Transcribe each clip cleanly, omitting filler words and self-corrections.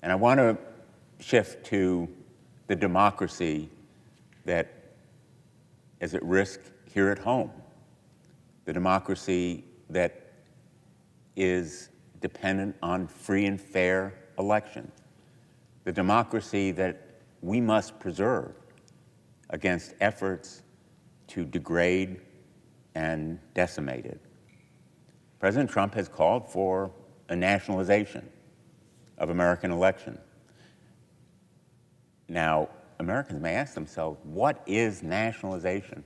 And I want to shift to the democracy that is at risk here at home, the democracy that is dependent on free and fair elections, the democracy that we must preserve against efforts to degrade and decimate it. President Trump has called for a nationalization of American elections. Now, Americans may ask themselves, what is nationalization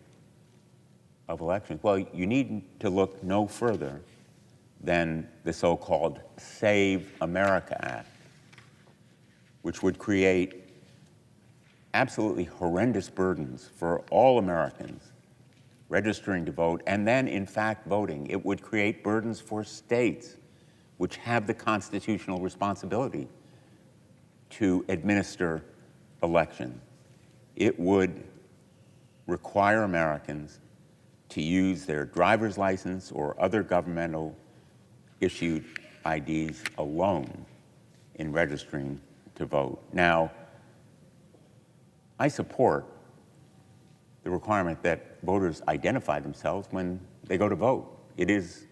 of elections? Well, you need to look no further than the so-called Save America Act, which would create absolutely horrendous burdens for all Americans registering to vote and then, in fact, voting. It would create burdens for states which have the constitutional responsibility to administer elections. It would require Americans to use their driver's license or other governmental issued IDs alone in registering to vote. Now, I support the requirement that voters identify themselves when they go to vote. It is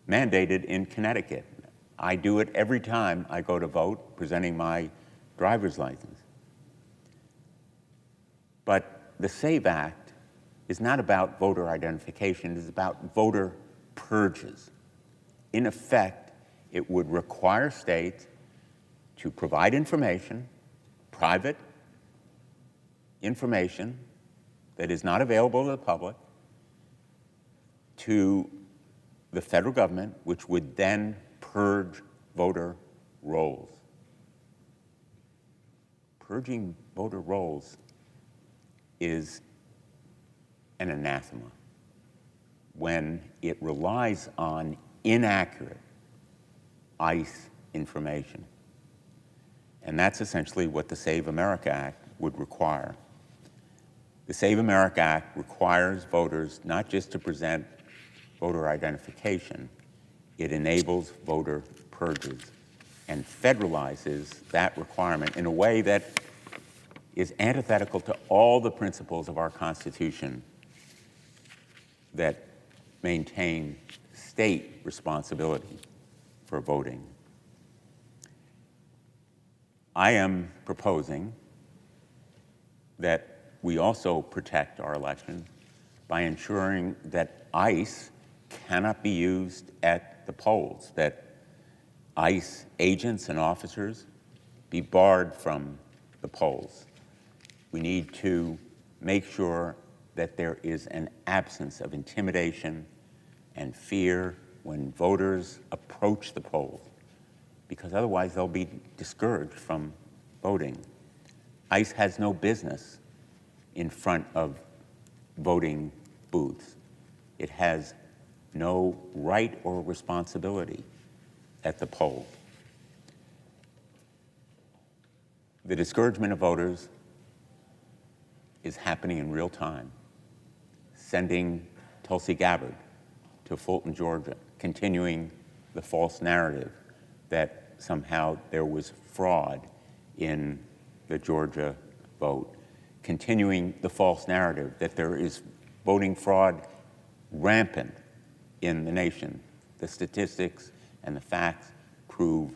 mandated in Connecticut. I do it every time I go to vote, presenting my driver's license. But the SAVE Act is not about voter identification, it is about voter purges. In effect, it would require states to provide information, private information that is not available to the public, to the federal government, which would then purge voter rolls. Purging voter rolls is an anathema when it relies on inaccurate ICE information. And that's essentially what the Save America Act would require. The Save America Act requires voters not just to present voter identification, it enables voter purges and federalizes that requirement in a way that is antithetical to all the principles of our Constitution that maintain state responsibility for voting. I am proposing that we also protect our elections by ensuring that ICE cannot be used at the polls, that ICE agents and officers be barred from the polls. We need to make sure that there is an absence of intimidation and fear when voters approach the polls, because otherwise they'll be discouraged from voting. ICE has no business in front of voting booths. It has no right or responsibility at the poll. The discouragement of voters is happening in real time. Sending Tulsi Gabbard to Fulton, Georgia, continuing the false narrative that somehow there was fraud in the Georgia vote, continuing the false narrative that there is voting fraud rampant in the nation. The statistics and the facts prove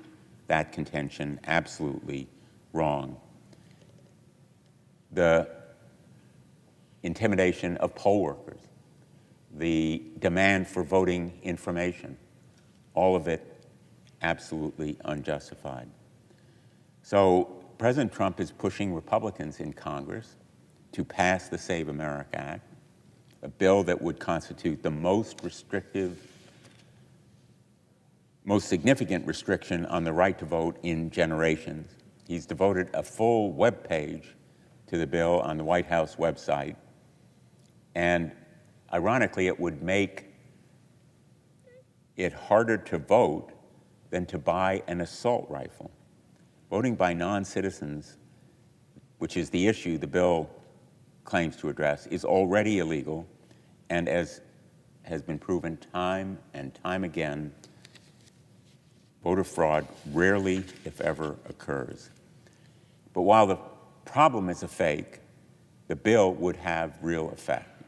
that contention absolutely wrong. The intimidation of poll workers, the demand for voting information, all of it absolutely unjustified. So President Trump is pushing Republicans in Congress to pass the Save America Act, a bill that would constitute the most restrictive, most significant restriction on the right to vote in generations. He's devoted a full web page to the bill on the White House website. And ironically, it would make it harder to vote than to buy an assault rifle. Voting by non-citizens, which is the issue the bill claims to address, is already illegal, and as has been proven time and time again, Voter fraud rarely, if ever, occurs. But while the problem is a fake, the bill would have real effect.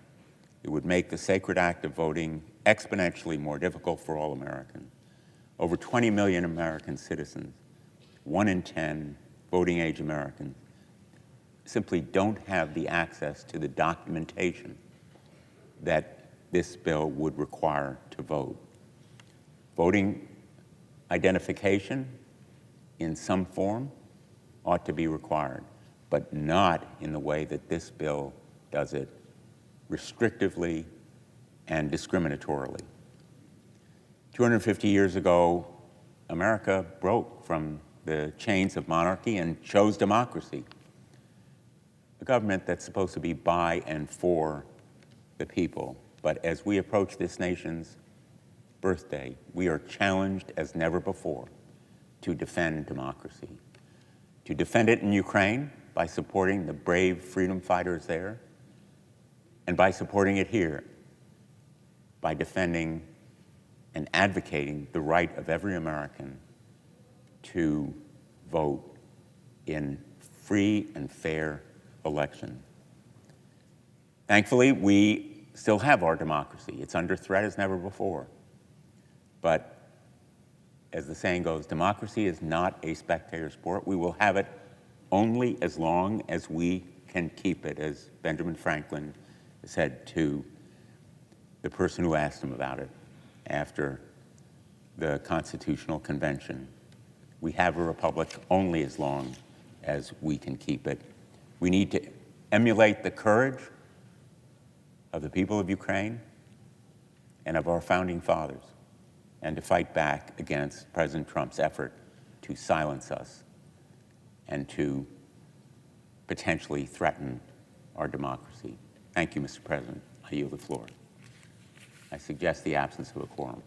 It would make the sacred act of voting exponentially more difficult for all Americans. Over 20 million American citizens, 1 in 10 voting-age Americans, simply don't have the access to the documentation that this bill would require to vote. Voting identification in some form ought to be required, but not in the way that this bill does it, restrictively and discriminatorily. 250 years ago, America broke from the chains of monarchy and chose democracy, a government that's supposed to be by and for the people. But as we approach this nation's birthday, we are challenged as never before to defend democracy, to defend it in Ukraine by supporting the brave freedom fighters there, and by supporting it here, by defending and advocating the right of every American to vote in free and fair election. Thankfully, we still have our democracy. It's under threat as never before. But as the saying goes, democracy is not a spectator sport. We will have it only as long as we can keep it, as Benjamin Franklin said to the person who asked him about it after the Constitutional Convention. We have a republic only as long as we can keep it. We need to emulate the courage of the people of Ukraine and of our founding fathers, and to fight back against President Trump's effort to silence us and to potentially threaten our democracy. Thank you, Mr. President. I yield the floor. I suggest the absence of a quorum.